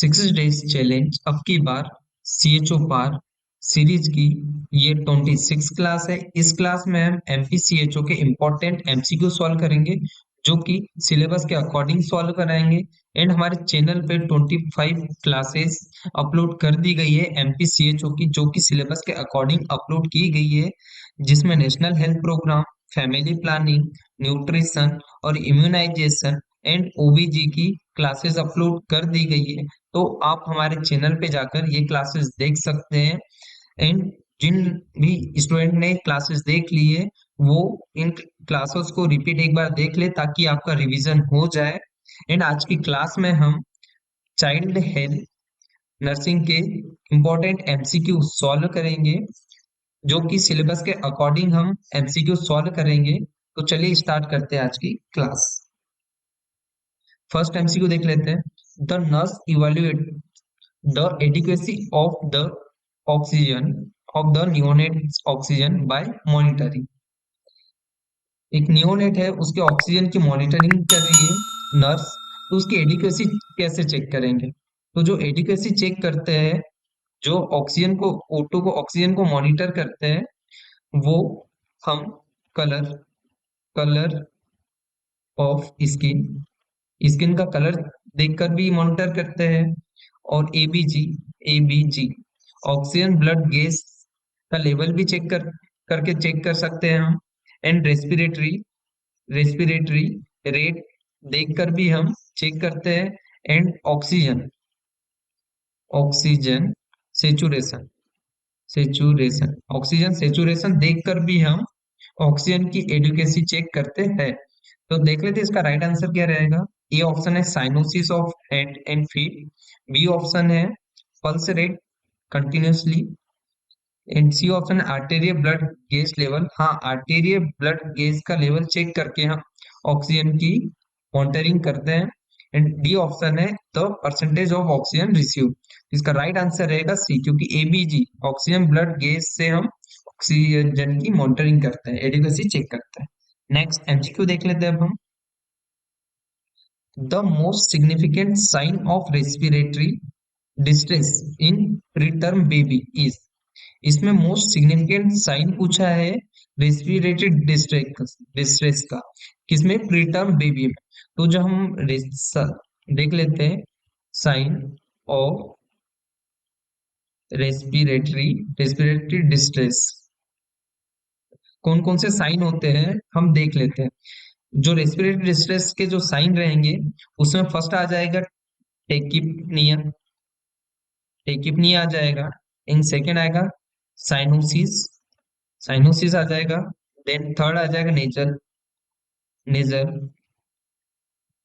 Six days challenge अब की बार CHO पार series की ये 26 क्लास है। इस क्लास में हम MPCHO के इम्पोर्टेंट MCQ सॉल्व करेंगे जो कि सिलेबस के अकॉर्डिंग सॉल्व कराएंगे। एंड हमारे चैनल पे 25 क्लासेस अपलोड कर दी गई है MPCHO की, जो कि सिलेबस के अकॉर्डिंग अपलोड की गई है, जिसमें national health program, family planning, nutrition और इम्यूनाइजेशन एंड OBG की क्लासेस अपलोड कर दी गई है। तो आप हमारे चैनल पे जाकर ये क्लासेस देख सकते हैं। एंड जिन भी स्टूडेंट ने क्लासेस देख ली है वो इन क्लासेस को रिपीट एक बार देख ले ताकि आपका रिवीजन हो जाए। एंड आज की क्लास में हम चाइल्ड हेल्थ नर्सिंग के इम्पोर्टेंट MCQ सॉल्व करेंगे, जो कि सिलेबस के अकॉर्डिंग हम MCQ सॉल्व करेंगे। तो चलिए स्टार्ट करते हैं आज की क्लास। फर्स्ट MCQ देख लेते हैं। The nurse evaluate the adequacy of the oxygen of the neonate's oxygen by monitoring। एक नियोनेट है, उसके ऑक्सीजन की मॉनिटरिंग कर रही है नर्स, तो उसकी एडिक्वेसी कैसे चेक करेंगे? तो जो एडिक्वेसी चेक करते हैं, जो ऑक्सीजन को O2 को ऑक्सीजन को मॉनिटर करते हैं, वो हम colour colour of skin skin का कलर देखकर भी मॉनिटर करते हैं। और एबीजी ऑक्सीजन ब्लड गैस का लेवल भी करके चेक कर सकते हैं हम। एंड रेस्पिरेटरी रेट देखकर भी हम चेक करते हैं। And oxygen oxygen saturation saturation oxygen saturation देखकर भी हम ऑक्सीजन की एडिक्वेसी चेक करते हैं। तो देख लेते हैं इसका राइट आंसर क्या रहेगा। ए ऑप्शन है cyanosis of hand and feet, B option है pulse rate continuously, and C option है आर्टेरियल ब्लड गैस लेवल। हाँ, आर्टेरियल ब्लड गैस का लेवल चेक करके हम ऑक्सीजन की मॉनिटरिंग करते हैं। एंड डी ऑप्शन है the percentage of oxygen receive. इसका राइट आंसर रहेगा सी, क्योंकि एबीजी ऑक्सीजन ब्लड गैस से हम ऑक्सीजन की मॉनिटरिंग करते हैं, एडिक्वेसी चेक करते हैं। नेक्स्ट MCQ देख लेते हैं अब हम। The most significant sign of respiratory distress in preterm baby is. इसमें मोस्ट सिग्निफिकेंट साइन पूछा है रेस्पिरेटरी डिस्ट्रेस का, किसमें? प्रीटर्म बेबी में। तो जो हम देख लेते हैं साइन ऑफ रेस्पिरेटरी डिस्ट्रेस, कौन कौन से साइन होते हैं हम देख लेते हैं। जो रेस्पिरेटरी डिस्ट्रेस के जो साइन रहेंगे, उसमें फर्स्ट आ जाएगा टेकिपनिया टेकिपनिया आ जाएगा। इन सेकेंड आएगा साइनोसिस साइनोसिस आ जाएगा। देन थर्ड आ जाएगा nasal nasal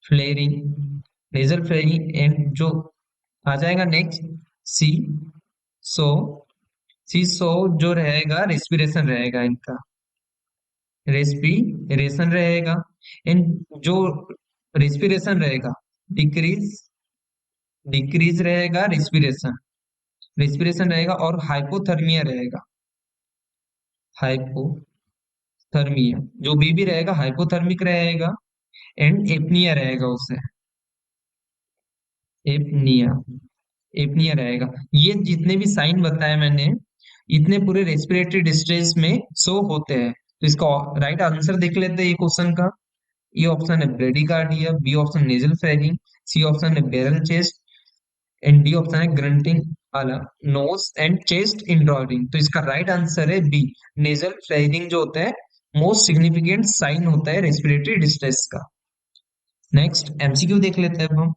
flaring nasal flaring. And जो आ जाएगा नेक्स्ट सी सो सी सो जो रहेगा रेस्पिरेशन रहेगा, इनका रेस्पिरेशन रहेगा। एंड जो रेस्पिरेशन रहेगा डिक्रीज डिक्रीज रहेगा रेस्पिरेशन रेस्पिरेशन रहेगा। और हाइपोथर्मिया रहेगा, हाइपोथर्मिया जो बेबी रहेगा हाइपोथर्मिक रहेगा। एंड एपनिया रहेगा, उसे एपनिया एपनिया रहेगा। ये जितने भी साइन बताए मैंने, इतने पूरे रेस्पिरेटरी डिस्ट्रेस में शो होते हैं। तो इसका राइट आंसर देख लेते हैं ये क्वेश्चन का। ये ऑप्शन है bradycardia, B option nasal flaring, C option है barrel chest, and D option है ग्रंटिंग वाला नोज एंड चेस्ट इंड्रॉइडिंग। तो इसका राइट आंसर है बी, नेजल फ्लैरिंग जो होता है मोस्ट सिग्निफिकेंट साइन होता है रेस्पिरेटरी डिस्ट्रेस का। नेक्स्ट MCQ देख लेते हैं अब हम।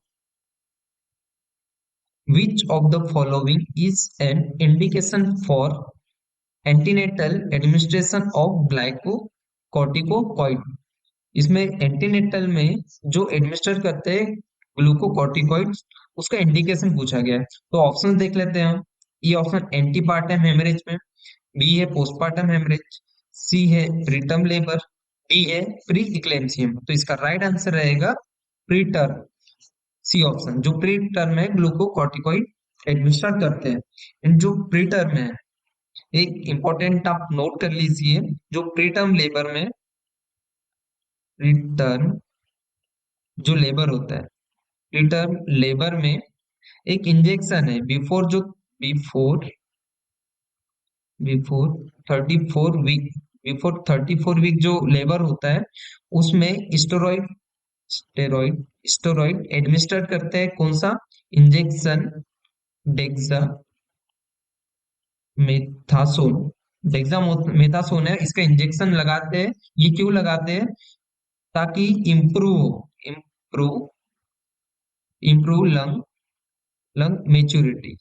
Which of the following is an indication for antenatal administration of glucocorticoid. इसमें एंटीनेटल में जो एडमिनिस्टर करते हैं ग्लूकोकॉर्टिकोइड, उसका इंडिकेशन पूछा गया है। तो ऑप्शन देख लेते हैं हम। ये ऑप्शन एंटीपार्टम हेमरेज में, बी है पोस्टपार्टम हेमरेज, सी है प्रीटर्म लेबर, डी है प्री इक्लेम्सियम। तो इसका राइट आंसर रहेगा प्रीटर्म, सी ऑप्शन। जो प्री टर्म है ग्लूकोकॉर्टिकोइड एडमिनिस्टर करते हैं। इन जो प्री टर्म है, एक इंपॉर्टेंट आप नोट कर लीजिए, जो प्री टर्म लेबर में प्री टर्म जो लेबर होता है, प्री टर्म लेबर में एक इंजेक्शन है before before 34 week, before 34 week जो लेबर होता है उसमें स्टेरॉइड स्टेरॉइड एडमिनिस्टर करते हैं। कौन सा इंजेक्शन? डेक्सा मेथासोन। डेक्सा मेथासोन है, इसका इंजेक्शन लगाते हैं। ये क्यों लगाते हैं? ताकि improve improve lung lung maturity.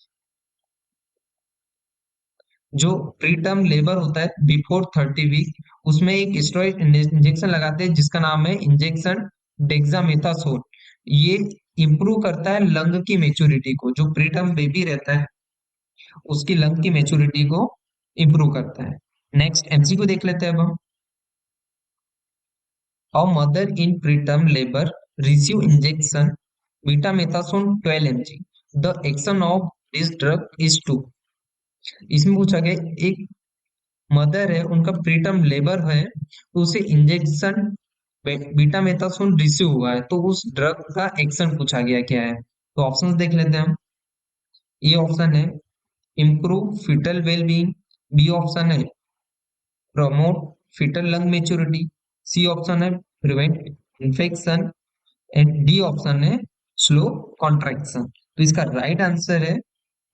जो प्री टर्म लेबर होता है बिफोर 30 वीक, उसमें एक स्टेरॉइड इंजेक्शन लगाते हैं जिसका नाम है इंजेक्शन डेक्सामेथासोन। ये इंप्रूव करता है लंग की मेच्योरिटी को। जो प्री टर्म बेबी रहता है उसकी लंग की मेच्योरिटी को इंप्रूव करता है। नेक्स्ट एमसीक्यू देख लेते हैं अब हम। Uh mother in preterm labour receive injection betamethasone 12 mg। The action of this drug is to. इसमें पूछा गया एक मदर है, उनका प्रीटर्म लेबर है, तो उसे इंजेक्शन बीटामेथासोन रिसीव हुआ है, तो उस ड्रग का एक्शन पूछा गया क्या है। तो ऑप्शंस देख लेते हैं हम। ए ऑप्शन है improve fetal wellbeing, B option है promote fetal lung maturity, C option है prevent infection, and D option है स्लो कॉन्ट्रैक्शन। तो इसका राइट आंसर है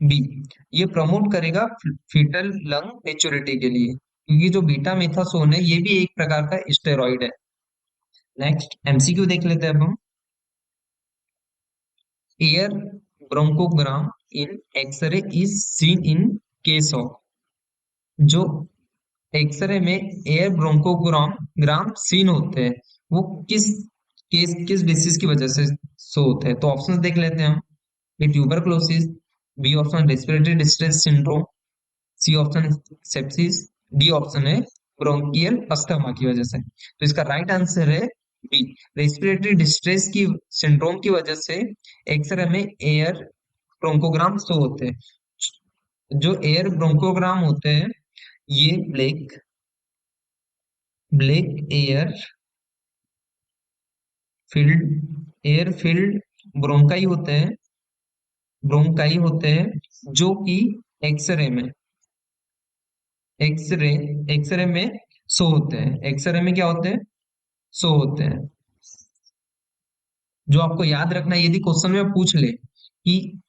बी। ये प्रमोट करेगा फीटल लंग मेच्योरिटी के लिए, क्योंकि जो बीटा मेथासोन है ये भी एक प्रकार का स्टेरॉइड है। नेक्स्ट एमसीक्यू देख लेते हैं अब हम। Air bronchogram in X-ray is seen in case of. जो एक्सरे में एयर ब्रोंकोग्राम ग्राम सीन होते हैं वो किस डिसीज की वजह से शो होते हैं। तो ऑप्शन देख लेते हैं हम। A tuberculosis, B option respiratory distress syndrome, C option sepsis, D option है ब्रोंकियल अस्थमा की वजह से। तो इसका राइट आंसर है बी, रेस्पिरेटरी डिस्ट्रेस की सिंड्रोम की वजह से एक्सरे में एयर ब्रोंकोग्राम शो होते हैं। जो एयर ब्रोंकोग्राम होते हैं ये black black air field bronchi होते हैं जो कि एक्सरे में एक्सरे एक्सरे में शो होते हैं। एक्सरे में क्या होते हैं? शो होते हैं। जो आपको याद रखना है, यदि क्वेश्चन में पूछ ले कि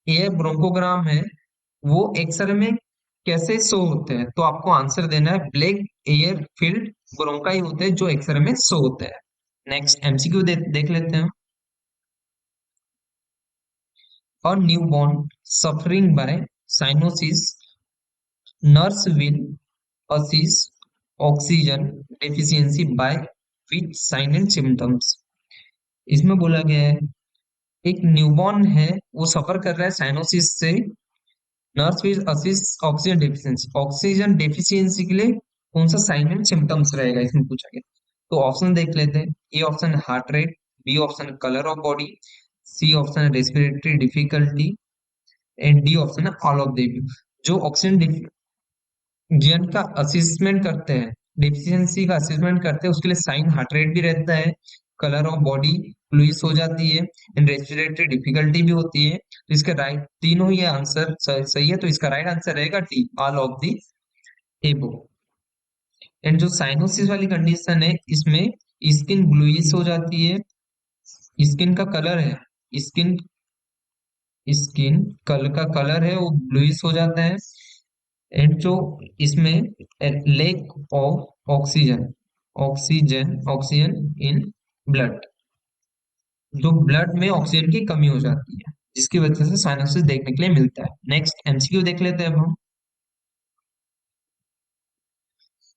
एयर ब्रोंकोग्राम है वो एक्सरे में कैसे शो होते हैं, तो आपको आंसर देना है ब्लैक एयर फील्ड ब्रोंकाई होते हैं जो एक्सरे में शो होते हैं। नेक्स्ट एमसीक्यू देख लेते हैं। और newborn suffering by cyanosis, nurse will assess oxygen deficiency by which sign and symptoms. इसमें बोला गया है एक न्यूबॉर्न है वो सफर कर रहा है साइनोसिस से, nurse will assist oxygen deficiency के लिए कौन सा साइन एंड सिम्टम्स रहेगा इसमें पूछा गया। तो ऑप्शन देख लेते हैं। A option heart rate, B option colour of body, C option respiratory difficulty, and D option है ऑल ऑफ द। जो ऑक्सीजन जिन का असेसमेंट करते हैं, डेफिशिएंसी का असेसमेंट करते हैं, उसके लिए साइन हार्ट रेट भी रहता है, कलर ऑफ बॉडी ब्लूइश हो जाती है, एंड रेस्पिरेटरी डिफिकल्टी भी होती है। तो इसका राइट तीनों ही आंसर सही है, तो इसका राइट आंसर रहेगा डी, ऑल ऑफ दी एबो। एंड जो साइनोसिस वाली कंडीशन है इसमें स्किन ब्लूइश हो जाती है, स्किन का कलर है स्किन स्किन कलर का कलर है वो ब्लूइश हो जाता है। एंड जो इसमें lake of oxygen in blood, जो ब्लड में ऑक्सीजन की कमी हो जाती है जिसकी वजह से साइनोसिस देखने के लिए मिलता है। नेक्स्ट एमसीक्यू देख लेते हैं अब हम।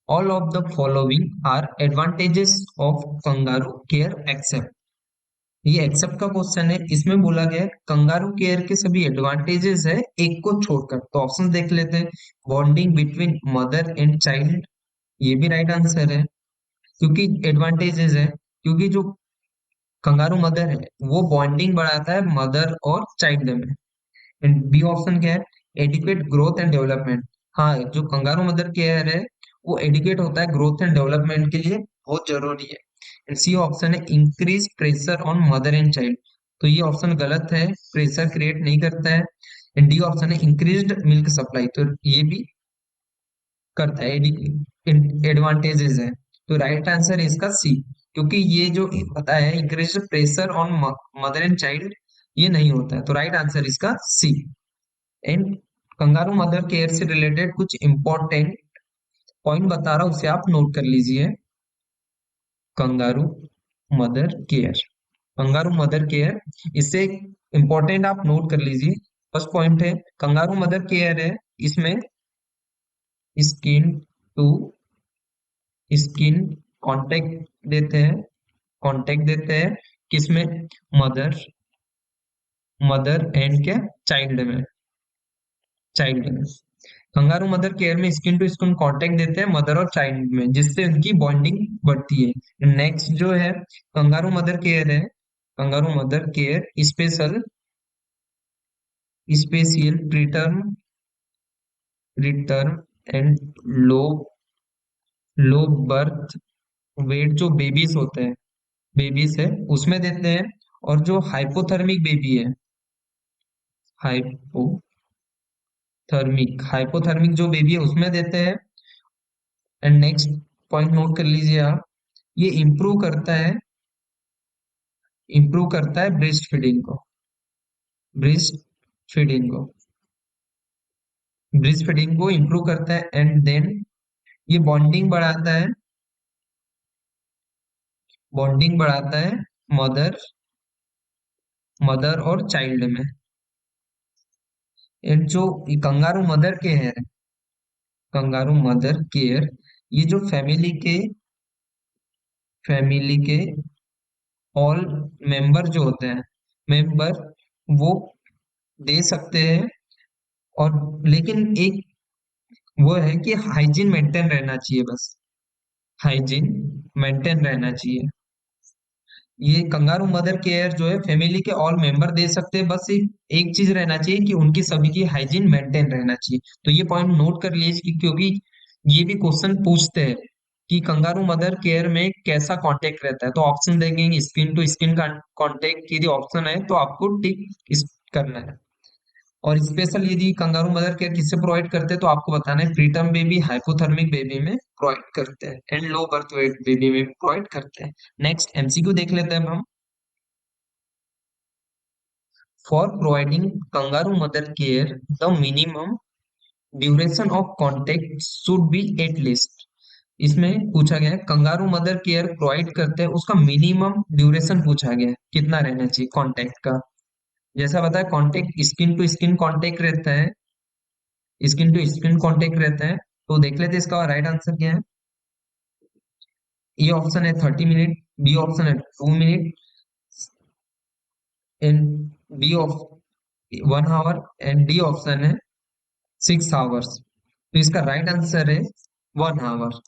All of the following are advantages of kangaroo care except. ये एक्सेप्ट का क्वेश्चन है, इसमें बोला गया है कंगारू केयर के सभी एडवांटेजेस है एक को छोड़कर। तो ऑप्शन देख लेते हैं। Bonding between mother and child, ये भी राइट आंसर है क्योंकि एडवांटेजेस है, क्योंकि जो कंगारू मदर है वो बॉन्डिंग बढ़ाता है मदर और चाइल्ड में। एंड बी ऑप्शन क्या है? Adequate growth and development. हाँ, जो कंगारू मदर केयर है वो एडिक्वेट होता है ग्रोथ एंड डेवलपमेंट के लिए, बहुत जरूरी है। एंड सी ऑप्शन है increase pressure on mother and child. तो ये ऑप्शन गलत है, प्रेशर क्रिएट नहीं करता है। डी ऑप्शन है इंक्रीज्ड मिल्क सप्लाई, तो ये भी करता है, एडवांटेजेस है। तो राइट आंसर है इसका सी, क्योंकि ये जो बताया है increase pressure on mother and child, ये नहीं होता है। तो राइट आंसर इसका सी। एंड कंगारू मदर केयर से रिलेटेड कुछ इंपॉर्टेंट पॉइंट बता रहा हूं, उसे आप नोट कर लीजिए। Kangaroo mother care, kangaroo mother care, इससे इंपॉर्टेंट आप नोट कर लीजिए। फर्स्ट पॉइंट है कंगारू मदर केयर है, इसमें स्किन टू स्किन कांटेक्ट देते हैं, कांटेक्ट देते हैं किसमें, मदर, मदर एंड क्या, चाइल्ड में, चाइल्ड में। कंगारू मदर केयर में स्किन टू स्किन कांटेक्ट देते हैं मदर और चाइल्ड में, जिससे उनकी बॉन्डिंग बढ़ती है। नेक्स्ट जो है कंगारू मदर केयर है, kangaroo mother care special special preterm रिटर्म and low low birth weight जो बेबीज होते हैं, बेबीज है उसमें देते हैं। और जो हाइपोथर्मिक बेबी है, हाइपोथर्मिक जो बेबी है उसमें देते हैं। एंड नेक्स्ट पॉइंट नोट कर लीजिए आप, ये इंप्रूव करता है ब्रेस्ट फीडिंग को, ब्रेस्ट फीडिंग को ब्रेस्ट फीडिंग को इंप्रूव करता है। एंड देन ये बॉन्डिंग बढ़ाता है मदर मदर और चाइल्ड में। एंड जो कंगारू मदर केयर है, कंगारू मदर केयर, ये जो फैमिली के ऑल मेंबर जो होते हैं, मेंबर, वो दे सकते हैं। और लेकिन एक वो है कि हाइजीन मेंटेन रहना चाहिए, बस हाइजीन मेंटेन रहना चाहिए। ये कंगारू मदर केयर जो है फैमिली के ऑल मेंबर दे सकते हैं, बस एक चीज रहना चाहिए कि उनकी सभी की हाइजीन मेंटेन रहना चाहिए। तो ये पॉइंट नोट कर लीजिए क्योंकि ये भी क्वेश्चन पूछते हैं कि कंगारू मदर केयर में कैसा कांटेक्ट रहता है। तो ऑप्शन देंगे स्किन टू स्किन कांटेक्ट, यदि ऑप्शन है तो आपको टिक करना है। और स्पेशल यदि कंगारू मदर केयर किससे प्रोवाइड करते हैं तो आपको बताना है प्रीटर्म बेबी हाइपोथर्मिक बेबी में प्रोवाइड करते हैं, and low birth weight baby में प्रोवाइड करते हैं। नेक्स्ट एमसीक्यू देख लेते हैं हम। For providing kangaroo mother care the minimum duration of contact should be at least. इसमें पूछा गया है कंगारू मदर केयर प्रोवाइड करते हैं उसका मिनिमम ड्यूरेशन पूछा गया है, कितना रहना चाहिए कॉन्टेक्ट का। जैसा बताया contact skin to skin contact रहता है, स्किन टू स्किन कांटेक्ट रहता है। तो देख लेते हैं इसका राइट आंसर क्या है। ए ऑप्शन है 30 मिनट, बी ऑप्शन है 2 minute, and B of 1 hour, and D option है 6 आवर्स। तो इसका राइट आंसर है 1 आवर।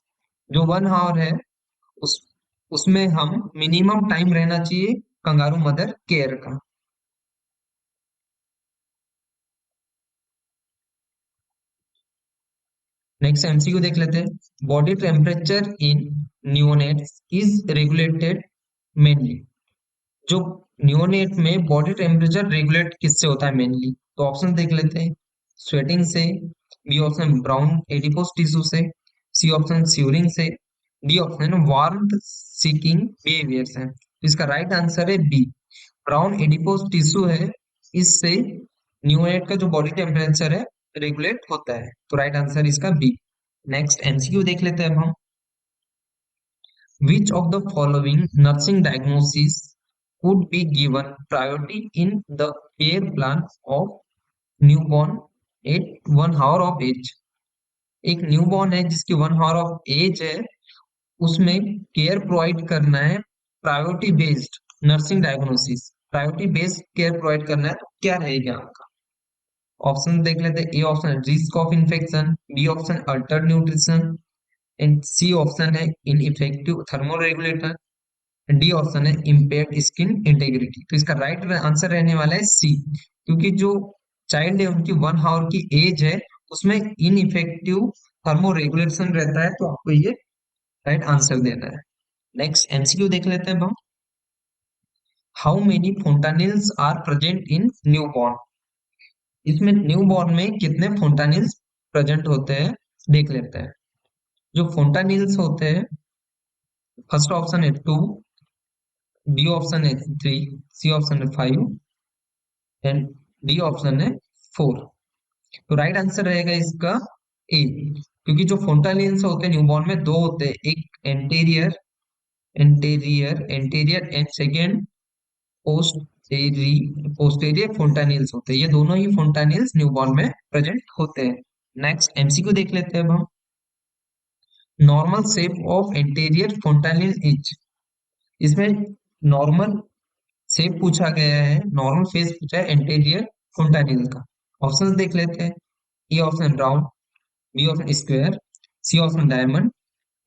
जो 1 आवर है उस उसमें हम मिनिमम टाइम रहना चाहिए कंगारू मदर केयर का। नेक्स्ट एमसीक्यू देख लेते हैं। Body temperature in neonates is regulated mainly, जो नियोनेट में बॉडी टेम्परेचर रेगुलेट किससे होता है मेनली। तो ऑप्शन देख लेते हैं, स्वेटिंग से, B option brown adipose tissue से, सी ऑप्शन स्यूरिंग से, D option warm seeking behaviour से। तो इसका राइट आंसर है बी, ब्राउन एडिपोज टिश्यू है, इससे न्यूनेट का जो बॉडी टेम्परेचर है रेगुलेट होता है। तो राइट आंसर इसका बी। नेक्स्ट एमसीक्यू देख लेते हैं अब हम। Which of the following nursing diagnoses could be given priority in the care plan of newborn at 1 hour of age? एक न्यूबॉर्न है जिसकी 1 आवर ऑफ एज है, उसमें केयर प्रोवाइड करना है priority based nursing diagnosis, priority based care provide करना है, तो क्या रहेगा आपका। ऑप्शन देख लेते हैं। A option risk of infection, B option altered nutrition, and C option है ineffective thermoregulator, D option है इम्पेयर्ड स्किन इंटेग्रिटी। तो इसका राइट आंसर रहने वाला है सी, क्योंकि जो चाइल्ड है उनकी 1 आवर की एज है, उसमें इनइफेक्टिव थर्मो रेगुलेशन रहता है, तो आपको ये राइट आंसर देना है। नेक्स्ट एमसीक्यू देख लेते हैं हम। How many fontanelles are present in newborn. इसमें न्यूबॉर्न में कितने फोंटानिल्स प्रेजेंट होते हैं देख लेते हैं। जो फोंटानिल्स होते हैं, फर्स्ट ऑप्शन है 2, बी ऑप्शन है 3, सी ऑप्शन है 5 एंड डी ऑप्शन है 4। तो राइट आंसर रहेगा इसका ए, क्योंकि जो फोंटानिल्स होते हैं न्यूबॉर्न में दो होते हैं, एक anterior anterior and second posterior fontanelles होते हैं। ये दोनों ही फोंटानिल्स न्यूबॉर्न में प्रेजेंट होते हैं। नेक्स्ट एमसीक्यू देख लेते हैं अब हम। Normal shape of anterior fontanelle is. इसमें नॉर्मल शेप पूछा गया है, नॉर्मल फेस पूछा है एंटेरियर फोंटानिल का। ऑप्शंस देख लेते हैं। A option round, B option square, C option diamond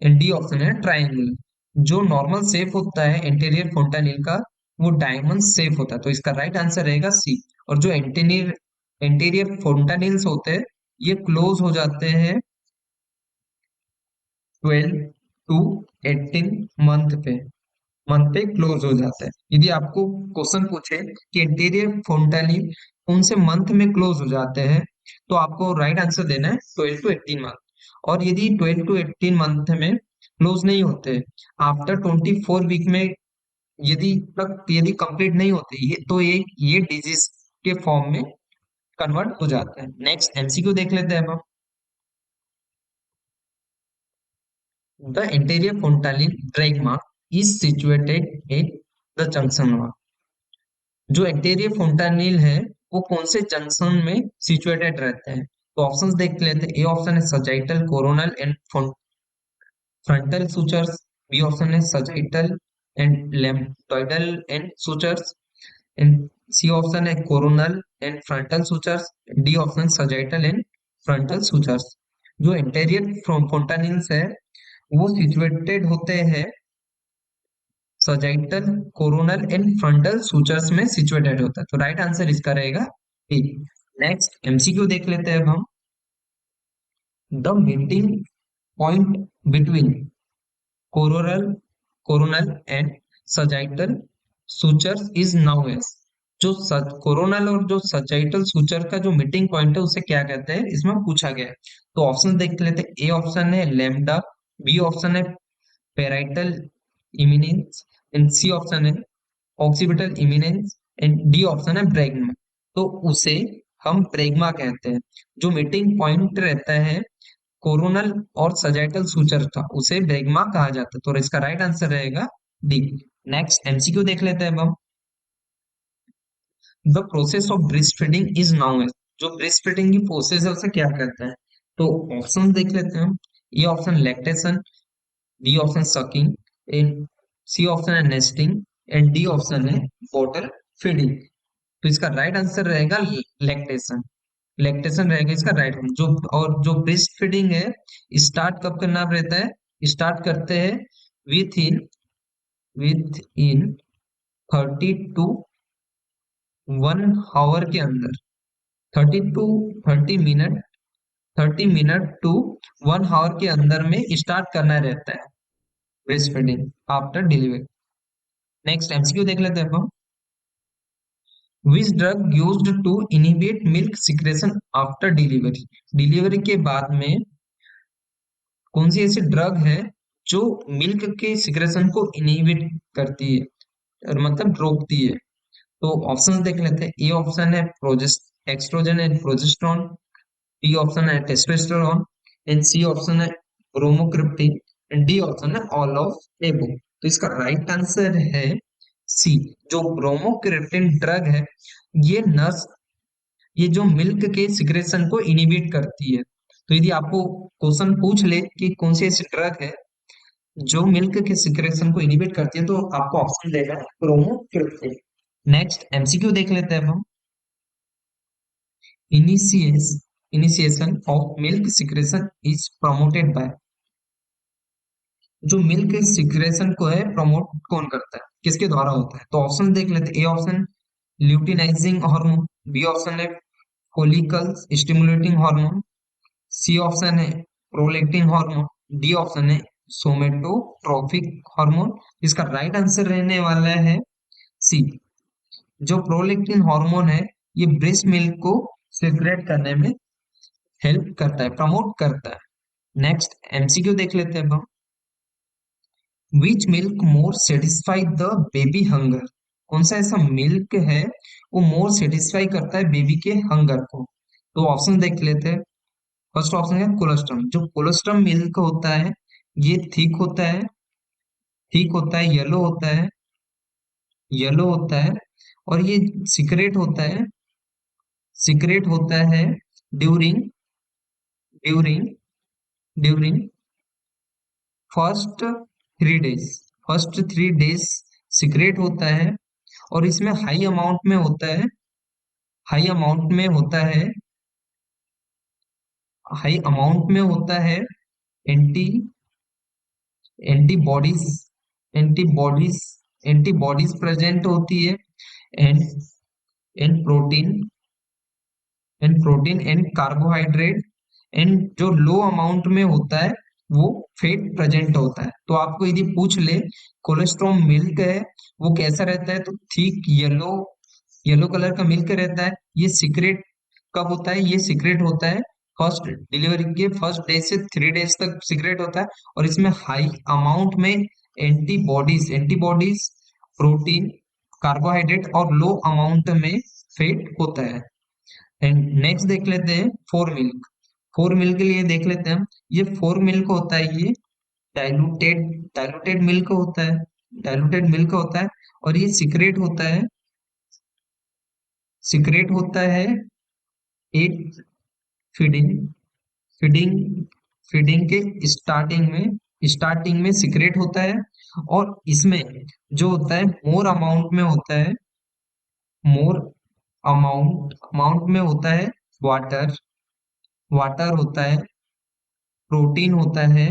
and D option है ट्राइंगल। जो नॉर्मल शेप होता है एंटेरियर फोंटानिल का वो डायमंड शेप होता है, तो इसका राइट आंसर रहेगा सी। और जो एंटेरियर फोंटानिल्स होते हैं ये क्लोज हो जाते हैं 12 टू 18 मंथ पे क्लोज हो जाता है। यदि आपको क्वेश्चन पूछे कि इंटीरियर फोंटानिल कौन से मंथ में क्लोज हो जाते हैं, तो आपको राइट आंसर देना है 12 टू 18 मंथ। और यदि 12 टू 18 मंथ में क्लोज नहीं होते, आफ्टर 24 वीक में यदि कंप्लीट नहीं होते ये, तो ये डिजीज के फॉर्म में कन्वर्ट हो जाता है। नेक्स्ट एमसीक्यू देख लेते हैं अब हम। द इंटीरियर फोंटानिल ड्रैगमा is situated at the junction. जो एंटेरियर फोंटानिल है वो कौन से जंक्शन में सिचुएटेड रहते हैं, तो ऑप्शंस देख लेते हैं। ए ऑप्शन है sagittal, coronal and frontal sutures, B option है sagittal and lambdoidal and sutures and C option है coronal and frontal sutures, D option sagittal and frontal sutures. जो एंटेरियर फोंटानिल्स है वो सिचुएटेड होते हैं sagittal, coronal and frontal sutures में situated होता है, तो राइट आंसर इसका रहेगा बी। नेक्स्ट एमसीक्यू देख लेते हैं अब हम। The meeting point between coronal coronal and sagittal sutures is known as. जो कोरोनल और जो सजाइटल सूचर का जो मीटिंग पॉइंट है उसे क्या कहते हैं, इसमें पूछा गया है। तो ऑप्शन देख लेते हैं। ए ऑप्शन है लैम्डा, बी ऑप्शन है parietal eminence and C option है occipital eminence and D option है ब्रैग्मा। तो उसे हम ब्रैग्मा कहते हैं। जो मीटिंग पॉइंट रहता है कोरोनल और सजाइटल सूचर का उसे ब्रैग्मा कहा जाता है, तो इसका राइट आंसर रहेगा डी। नेक्स्ट एमसीक्यू देख लेते हैं अब हम। The process of breast feeding is known as. जो ब्रेस्ट फीडिंग की प्रोसेस है उसे क्या कहते हैं, तो ऑप्शन देख लेते हैं हम। A option lactation, B option sucking and C option है नेस्टिंग एंड डी ऑप्शन है बॉटल फीडिंग। तो इसका राइट आंसर रहेगा लैक्टेशन। लैक्टेशन रहेगा इसका राइट आंसर। जो और जो ब्रेस्ट फीडिंग है स्टार्ट कब करना रहता है, स्टार्ट करते हैं विथ इन 30 टू 1 आवर के अंदर। 30 to 30 minute 30 minute to 1 hour के अंदर में स्टार्ट करना रहता है breast feeding after delivery. Next MCQ देख लेते हैं अब हम। Which drug used to inhibit milk secretion after delivery. Delivery के बाद में कौन सी ऐसी ड्रग है जो मिल्क के सिक्रेशन को इनहिबिट करती है और मतलब रोकती है, तो ऑप्शन देख लेते हैं। ए ऑप्शन है प्रोजेस्ट एक्सट्रोजन एंड प्रोजेस्टेरोन, बी ऑप्शन है टेस्टोस्टेरोन एंड सी ऑप्शन है ब्रोमोक्रिप्टिन एंड डी ऑप्शन है ऑल ऑफ एबो। तो इसका राइट आंसर है सी। जो ब्रोमोक्रिप्टिन ड्रग है ये जो मिल्क के सिक्रेशन को इनिबिट करती है। तो यदि आपको क्वेश्चन पूछ ले कि कौन सी ऐसी ड्रग है जो मिल्क के सिक्रेशन को इनिबिट करती है, तो आपको ऑप्शन देगा ब्रोमोक्रिप्टिन। नेक्स्ट एमसीक्यू देख लेते हैं अब हम। Initiation of milk secretion is promoted by. जो मिल्क सिक्रेशन को है प्रमोट कौन करता है, किसके द्वारा होता है, तो ऑप्शन देख लेते हैं। A option luteinizing hormone, B option है follicles stimulating hormone, C option है प्रोलैक्टिन हार्मोन, डी ऑप्शन है सोमेटोट्रोपिक हार्मोन। इसका राइट आंसर रहने वाला है सी जो प्रोलैक्टिन हार्मोन है ये ब्रेस्ट मिल्क को सिक्रेट करने में हेल्प करता है, प्रमोट करता है। नेक्स्ट एमसीक्यू देख लेते हैं अब हम। Which milk more satisfy the baby hunger? कौन सा ऐसा मिल्क है वो मोर सेटिस्फाई करता है बेबी के हंगर को? तो ऑप्शन देख लेते हैं। फर्स्ट ऑप्शन है कोलेस्ट्रम। जो कोलेस्ट्रम मिल्क होता है ये थिक होता है, येलो होता है और ये सीक्रेट होता है सीक्रेट होता है during during during first 3 days. First 3 days secret होता है और इसमें हाई अमाउंट में होता है हाई अमाउंट में होता है anti antibodies antibodies antibodies present होती है and and protein and carbohydrate and जो लो अमाउंट में होता है वो फैट प्रेजेंट होता है। तो आपको यदि पूछ ले कोलेस्ट्रॉल मिल्क है वो कैसा रहता है, तो ठीक येलो कलर का मिल्क रहता है। ये सीक्रेट कब होता है? ये सीक्रेट होता है फर्स्ट डिलीवरी के फर्स्ट डे से 3 डेज तक सीक्रेट होता है और इसमें हाई अमाउंट में एंटीबॉडीज प्रोटीन कार्बोहाइड्रेट और लो अमाउंट में फैट होता है। एंड नेक्स्ट देख लेते हैं फोर मिल्क। फोर मिल्क के लिए देख लेते हैं हम। ये फोर मिल्क होता है ये डाइल्यूटेड डाइल्यूटेड मिल्क होता है और ये सीक्रेट होता है एट फीडिंग फीडिंग फीडिंग के स्टार्टिंग में सीक्रेट होता है और इसमें जो होता है मोर अमाउंट में होता है वाटर वाटर होता है, प्रोटीन होता है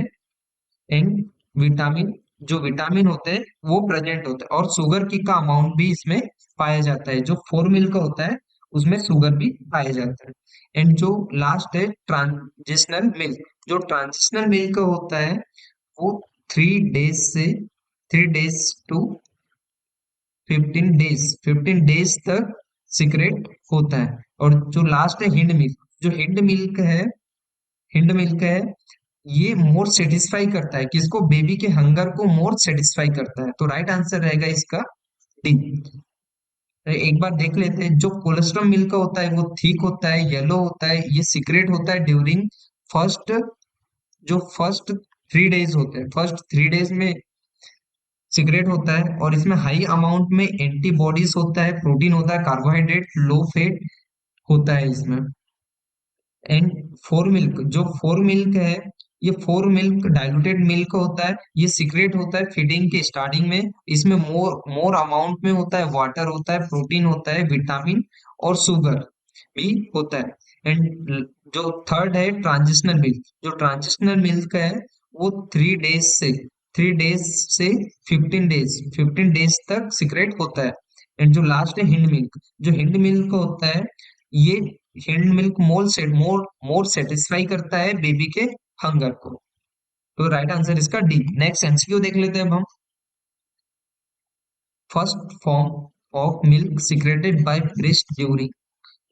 एंड विटामिन जो विटामिन होते हैं वो प्रेजेंट होता है और शुगर की का अमाउंट भी इसमें पाया जाता है। जो फोर मिल्क का होता है उसमें शुगर भी पाया जाता है। एंड जो लास्ट है ट्रांजिशनल मिल्क। जो ट्रांजिशनल मिल्क होता है वो 3 डेज से 3 डेज टू 15 डेज तक सीक्रेट होता है। और जो लास्ट है हिंड मिल्क है ये मोर सेटिस्फाई करता है किसको? बेबी के हंगर को मोर सेटिस्फाई करता है। तो राइट आंसर रहेगा इसका डी। एक बार देख लेते हैं। जो कोलेस्ट्रॉल मिल्क होता है वो थिक होता है, येलो होता है, ये सीक्रेट होता है ड्यूरिंग फर्स्ट फर्स्ट 3 डेज होते हैं। फर्स्ट 3 डेज में सीक्रेट होता है और इसमें हाई अमाउंट में एंटीबॉडीज होता है, प्रोटीन होता है, कार्बोहाइड्रेट, लो फैट होता है इसमें। एंड फोर मिल्क है ये फोर मिल्क डाइल्यूटेड मिल्क होता है। ये सीक्रेट होता है फीडिंग के स्टार्टिंग में। इसमें मोर अमाउंट में होता है वाटर होता है, प्रोटीन होता है, विटामिन और शुगर भी होता है। एंड जो थर्ड है ट्रांजिशनल मिल्क। जो ट्रांजिशनल मिल्क है वो 3 डेज से 15 डेज तक सीक्रेट होता है। एंड जो लास्ट है हिंड मिल्क। जो हिंड मिल्क होता है ये हिंड मिल्क मोर सेटिस्फाई करता है बेबी के हंगर को। तो राइट आंसर इसका डी। नेक्स्ट एमसीक्यू देख लेते हैं अब हम। First form of milk secreted by breast during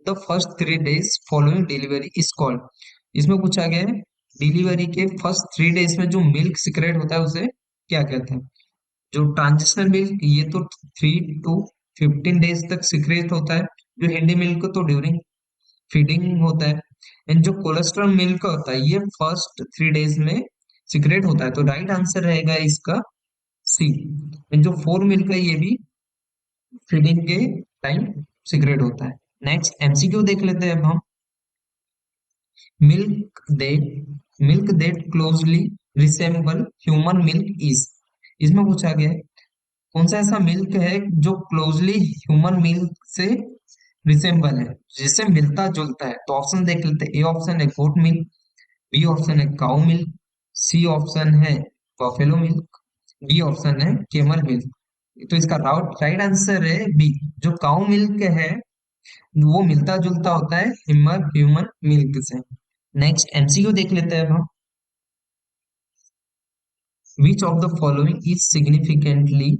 the first 3 days following delivery is called. इसमें पूछा गया है डिलीवरी के फर्स्ट 3 डेज में जो मिल्क सिक्रेट होता है उसे क्या कहते हैं? जो ट्रांजिशनल मिल्क ये तो 3 to 15 डेज तक सिक्रेट होता है। जो हिंदी मिल्क तो ड्यूरिंग फीडिंग होता है। एंड जो कोलेस्ट्रॉल मिल्क होता है ये फर्स्ट 3 डेज में सीक्रेट होता है। तो राइट आंसर रहेगा इसका सी। एंड जो फोर मिल्क है ये भी फीडिंग के टाइम सीक्रेट होता है। नेक्स्ट एमसीक्यू देख लेते हैं अब हम। Milk milk that closely resemble human milk is. इसमें पूछा गया है कौन सा ऐसा मिल्क है जो क्लोजली ह्यूमन मिल्क से रिसेम्बल है, जिससे मिलता जुलता है। तो ऑप्शन देख लेते हैं। ए ऑप्शन है गोट मिल्क, बी ऑप्शन है काउ मिल्क, सी ऑप्शन है बफेलो मिल्क, डी ऑप्शन है केमल मिल्क। तो इसका राइट आंसर है बी। जो काउ मिल्क है वो मिलता जुलता होता है ह्यूमन मिल्क से। नेक्स्ट एमसीक्यू देख लेते हैं अब हम। Which of the following is significantly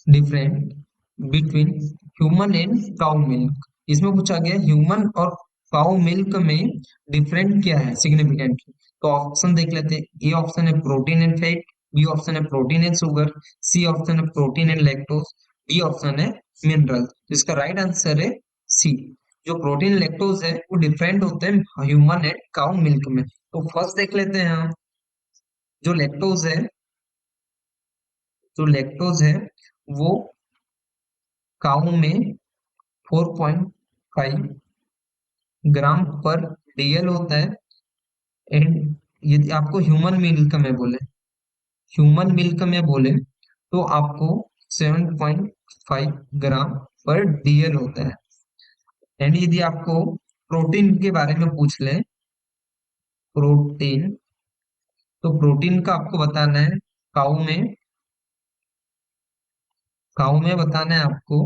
different between human and cow milk, इसमें पूछा गया ह्यूमन और काउ मिल्क में डिफरेंट क्या है सिग्निफिकेंटली। तो ऑप्शन देख लेते हैं। ए ऑप्शन है protein and fat, B option है protein and sugar, C option है protein and lactose, D option है मिनरल। तो इसका राइट आंसर है सी। जो प्रोटीन लैक्टोज है वो डिफरेंट होते हैं ह्यूमन एंड काउ मिल्क में। तो फर्स्ट देख लेते हैं हम। जो लैक्टोज है, जो लैक्टोज है वो काऊ में 4.5 ग्राम पर डीएल होता है। एंड यदि आपको ह्यूमन मिल्क में बोले तो आपको 7.5 ग्राम पर डीएल होता है। एंड यदि आपको प्रोटीन के बारे में पूछ ले, प्रोटीन, तो प्रोटीन का आपको बताना है काऊ में, काऊ में बताना है आपको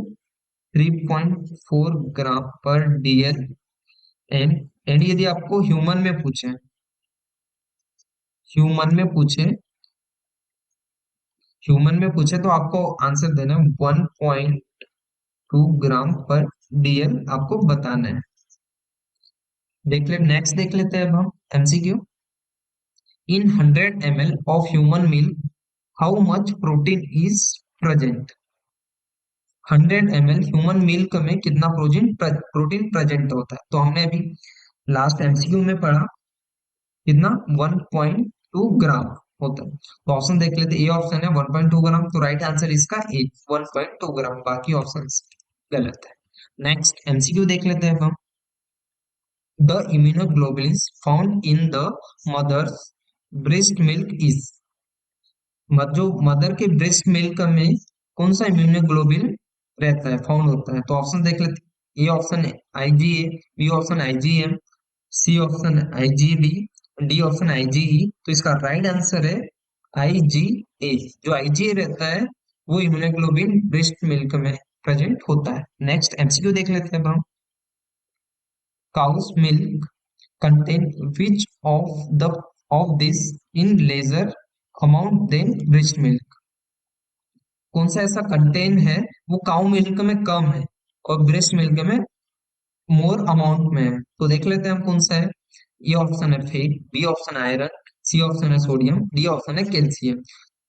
3.4 ग्राम पर डीएल। एंड यदि आपको ह्यूमन में पूछे ह्यूमन में पूछे तो आपको आंसर देना 1.2 ग्राम पर डीएल आपको बताना है। नेक्स्ट देख लेते हैं अब हम MCQ. In 100 ml of human milk how much protein is present. 100 ml human milk में कितना प्रोटीन प्रेजेंट होता है। तो हमने अभी लास्ट एमसीक्यू में पढ़ा कितना 1.2 ग्राम होता है। तो ऑप्शन देख लेते, ए ऑप्शन है 1.2 ग्राम, तो राइट आंसर इसका ए 1.2 ग्राम, बाकी ऑप्शन गलत है। नेक्स्ट एमसीक्यू देख लेते हैं अब हम। The immunoglobulins found in the mother's breast milk is. जो मदर के ब्रेस्ट मिल्क में कौन सा इम्यूनोग्लोबिन रहता है, फाउंड होता है। तो ऑप्शन देख लेते, A option IgA, B option IgM, C option IgB, D option IgE. तो इसका राइट आंसर है आईजीए। जो आईजीए रहता है वो इम्यूनोग्लोबिन ब्रेस्ट मिल्क में प्रेजेंट होता है। नेक्स्ट एमसीक्यू देख लेते हैं अब हम। Cow's milk contain which of the of this in lesser amount than breast milk। कौन सा ऐसा कंटेन है वो काउ मिल्क में कम है और ब्रेस्ट मिल्क में मोर अमाउंट में है। तो देख लेते हैं हम कौन सा है। ये ऑप्शन है fat, B option iron, C option है सोडियम, डी ऑप्शन है कैल्शियम।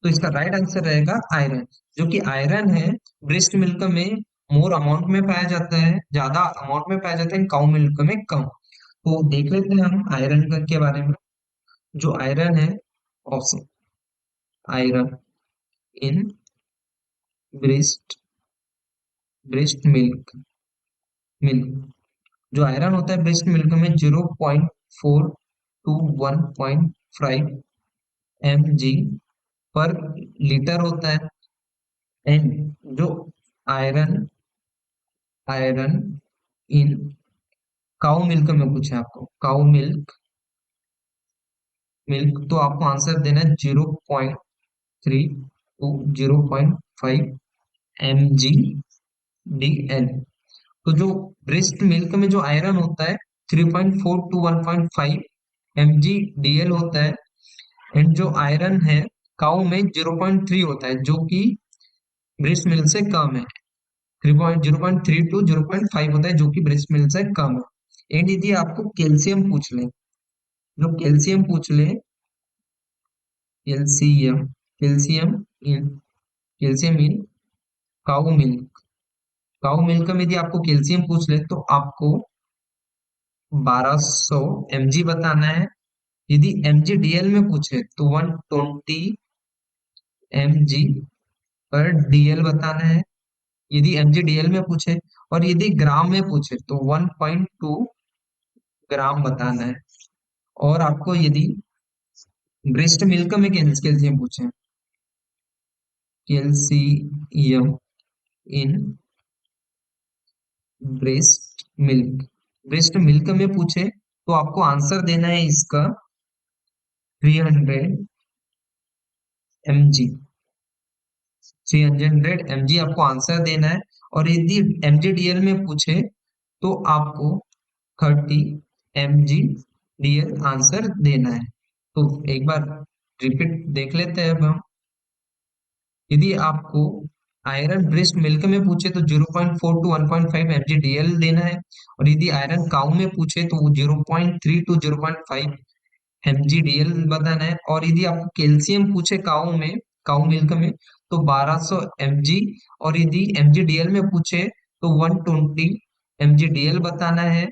तो इसका राइट आंसर रहेगा आयरन। जो कि आयरन है ब्रेस्ट मिल्क में मोर अमाउंट में पाया जाता है, ज्यादा अमाउंट में पाया जाता है, काउ मिल्क में कम। तो देख लेते हैं हम आयरन के बारे में। जो आयरन है, option iron in breast breast milk, जो आयरन होता है ब्रेस्ट मिल्क में 0.4 to 1.5 mg पर लीटर होता है। एंड जो iron iron in cow milk में पूछा है आपको, काउ मिल्क तो आपको आंसर देना है 0.3 to 0.5 mg/dl। तो जो ब्रेस्ट मिल्क में जो आयरन होता है 3.4 to 1.5 mg/dl होता है। एंड जो आयरन है काउ में 0.3 होता है, जो कि ब्रेस्ट मिल्क से कम है। 0.3 to 0.5 होता है, जो कि ब्रेस्ट मिल्क से कम है। एंड यदि आपको कैल्शियम पूछ ले, जो कैल्शियम पूछ ले, calcium calcium in calcium in cow milk, cow milk में यदि आपको कैल्शियम पूछ ले तो आपको 1200 mg बताना है। यदि mg/dl में पूछे तो 120 mg/dl बताना है, यदि mg/dl में पूछे। और यदि ग्राम में पूछे तो 1.2 ग्राम बताना है। और आपको यदि ब्रेस्ट मिल्क में कैल्शियम पूछे, कैल्शियम इन ब्रेस्ट मिल्क में पूछे तो आपको आंसर देना है इसका 300 mg, 300 mg आपको आंसर देना है। और यदि mg/dl में पूछे तो आपको 30 mg/dl आंसर देना है। तो एक बार रिपीट देख लेते हैं अब हम। यदि आपको आयरन ब्रेस्ट मिल्क में पूछे तो 0.4 टू 1.5 mgdl देना है। और यदि आयरन काउ में पूछे तो 0.3 टू 0.5 mgdl बताना है। और यदि आपको कैल्शियम पूछे काउ मिल्क में तो 1200 mg। और यदि mgdl में पूछे तो 120 mgdl बताना है।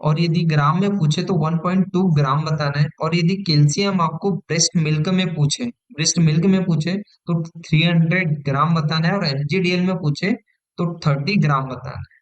और यदि ग्राम में पूछे तो 1.2 ग्राम बताना है। और यदि कैल्शियम आपको ब्रेस्ट मिल्क में पूछे तो 300 ग्राम बताना है। और mgdl में पूछे तो 30 ग्राम बताना है।